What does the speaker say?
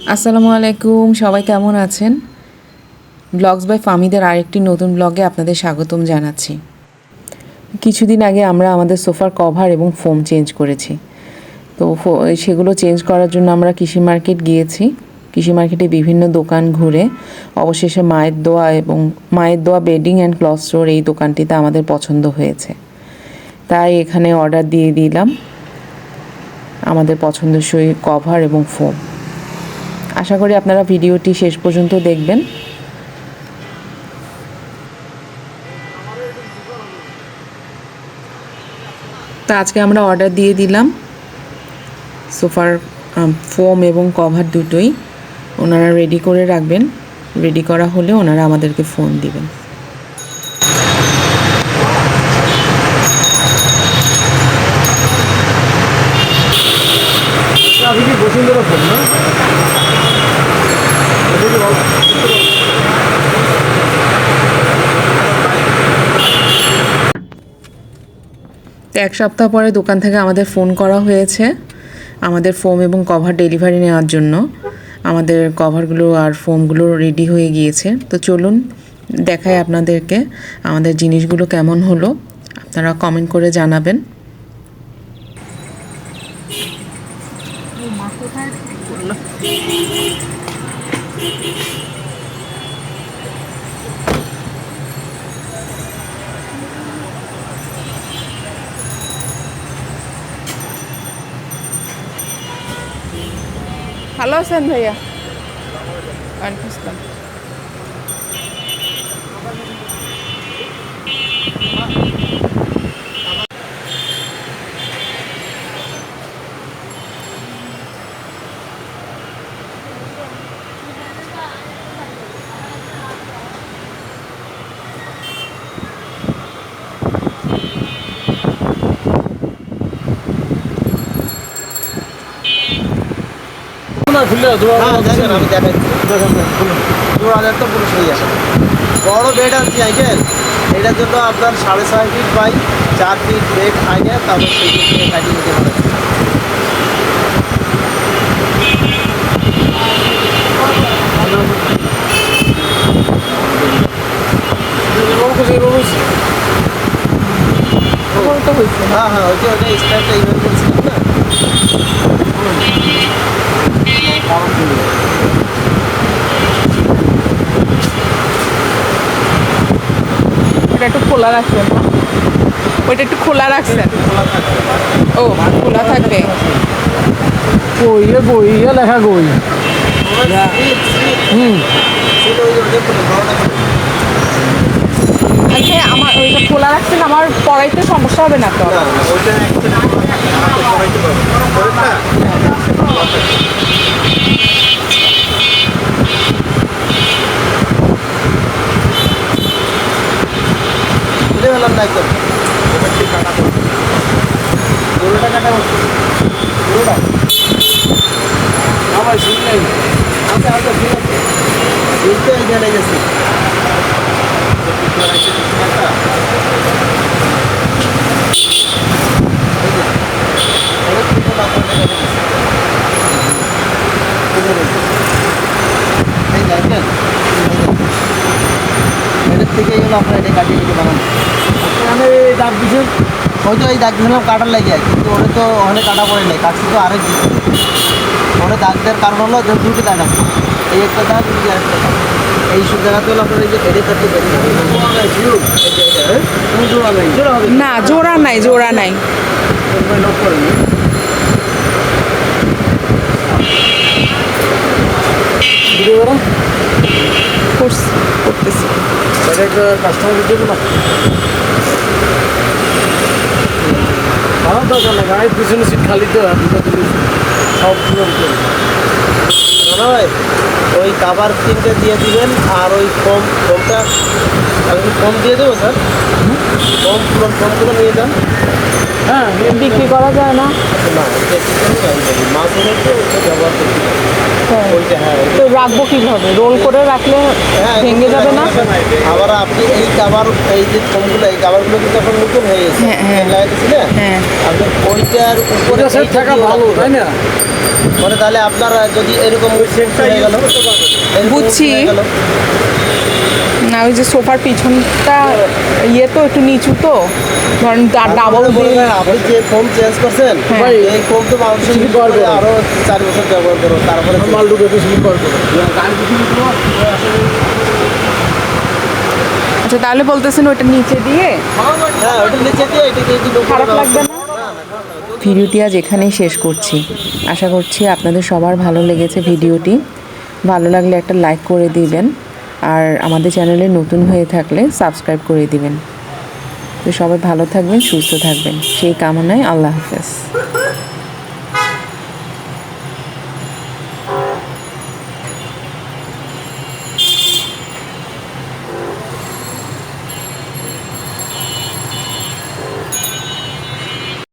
আসসালামু আলাইকুম, সবাই কেমন আছেন? ব্লগস বাই ফামিদের আরেকটি নতুন ব্লগে আপনাদের স্বাগতম জানাচ্ছি। কিছুদিন আগে আমরা আমাদের সোফার কভার এবং ফোম চেঞ্জ করেছি। তো সেগুলো চেঞ্জ করার জন্য আমরা কৃষি মার্কেট গিয়েছি। কৃষি মার্কেটে বিভিন্ন দোকান ঘুরে অবশেষে মায়ের দোয়া বেডিং অ্যান্ড ক্লথ স্টোর এই দোকানটিতে আমাদের পছন্দ হয়েছে। তাই এখানে অর্ডার দিয়ে দিলাম আমাদের পছন্দসই কভার এবং ফোম। আশা করি আপনারা ভিডিওটি শেষ পর্যন্ত দেখবেন। তো আজকে আমরা অর্ডার দিয়ে দিলাম সোফার ফোম এবং কভার দুটোই। ওনারা রেডি করে রাখবেন, রেডি করা হলে ওনারা আমাদেরকে ফোন দিবেন। তো এক সপ্তাহ পরে দোকান থেকে আমাদের ফোন করা হয়েছে আমাদের ফোম এবং কভার ডেলিভারি নেওয়ার জন্য। আমাদের কভারগুলো আর ফোমগুলো রেডি হয়ে গিয়েছে। তো চলুন দেখাই আপনাদেরকে আমাদের জিনিসগুলো কেমন হলো, আপনারা কমেন্ট করে জানাবেন। ভালো আছেন ভাইয়া? ওয়ালাইকুম আসসালাম। বড় বেড আছে আইকেল, এটার জন্য আপনার 6.5 ফিট বাই 4 ফিট বেড আইনে, তারপর সেই কাটিয়ে নিতে পারে। হ্যাঁ হ্যাঁ, ওইটা স্টারটা এইভাবে করছিলাম না। ওটা একটু খোলা রাখবেন, ওইটা একটু খোলা রাখছেন। ও খোলা থাকবে। বইয়ে লেখা গই। আচ্ছা, আমার ওইটা খোলা রাখছেন, আমার পড়াইতে সমস্যা হবে না তো? আমার শীত নেই। আচ্ছা আচ্ছা, ঠিক আছে, বুঝতে এইখানে গেছি। এটার থেকে এগুলো আপনার এটা কাটিয়ে দিতে পারেন। আমি দাগ দিছি, হয়তো এই দাগ দিলাম কাটার লাগে, কিন্তু ওটা তো ওখানে কাটা পড়ে নেই, কাটছি তো আরেক দিকে। ওটা দাগ দেওয়ার কারণ হলো যে দুটো দাগ আছে, এই একটা দাগ, এই আরেকটা দাগ। এই সব জায়গাতে হলো আপনার এই যে এডে কাটতে পারি না, জোড়া নাই, জোড়া নাই। করতেছি। কাস্টমার দিতে না আমার দরকার না, গাড়ির পিছনে সিট খালি তো সব নয়। ওই কাভার 3টে দিয়ে দিবেন, আর ওই ফোমটা আমি ফোম দিয়ে দেবো স্যার। ফোমগুলো নিয়ে যান। হ্যাঁ, বিক্রি করা যায় না? না, মাছ হলে তো ওইটা ব্যবহার করতে হবে। ওইটা হ্যাঁ, তো রাখবো কিভাবে? রোল করে রাখলে হ্যাঁ, ভেঙে যাবে না? আবার আপনি এই কাভার, এই যে ফোমগুলো, এই কাভারগুলো কিন্তু এখন নতুন হয়ে গেছে, হ্যাঁ, হ্যাঁ। লাগাইছি না। হ্যাঁ। আপনি ওইটার উপরে থাকা ভালো, তাই না? পরে তাহলে আপনার যদি এরকম হয়ে গেল, এরকম বুঝছি। হয়ে গেল, না ওই যে সোফার পিছনটা ইয়ে তো একটু নিচু তো, ধরেন ডাবল তারপরে বলবে, আপনি যে ফোম চেঞ্জ করছেন, হ্যাঁ। এই ফোম তো মানুষের স্লিপ করবে। আরো 4 বছর ব্যবহার করো, তারপরে মাল ঢুকে তো স্লিপ করবে। আচ্ছা তাহলে বলতেছেন ওটা নিচে দিয়ে হ্যাঁ, ওটা নিচে দিয়ে এটাকে যদি উপরে খারাপ ব্যবহার লাগবে না? ভিডিওটি আজ এখানেই শেষ করছি। আশা করছি আপনাদের সবার ভালো লেগেছে ভিডিওটি। ভালো লাগলে একটা লাইক করে দিবেন, আর আমাদের চ্যানেলে নতুন হয়ে থাকলে সাবস্ক্রাইব করে দিবেন। তো সবাই ভালো থাকবেন, সুস্থ থাকবেন, সেই কামনায় আল্লাহ হাফেজ।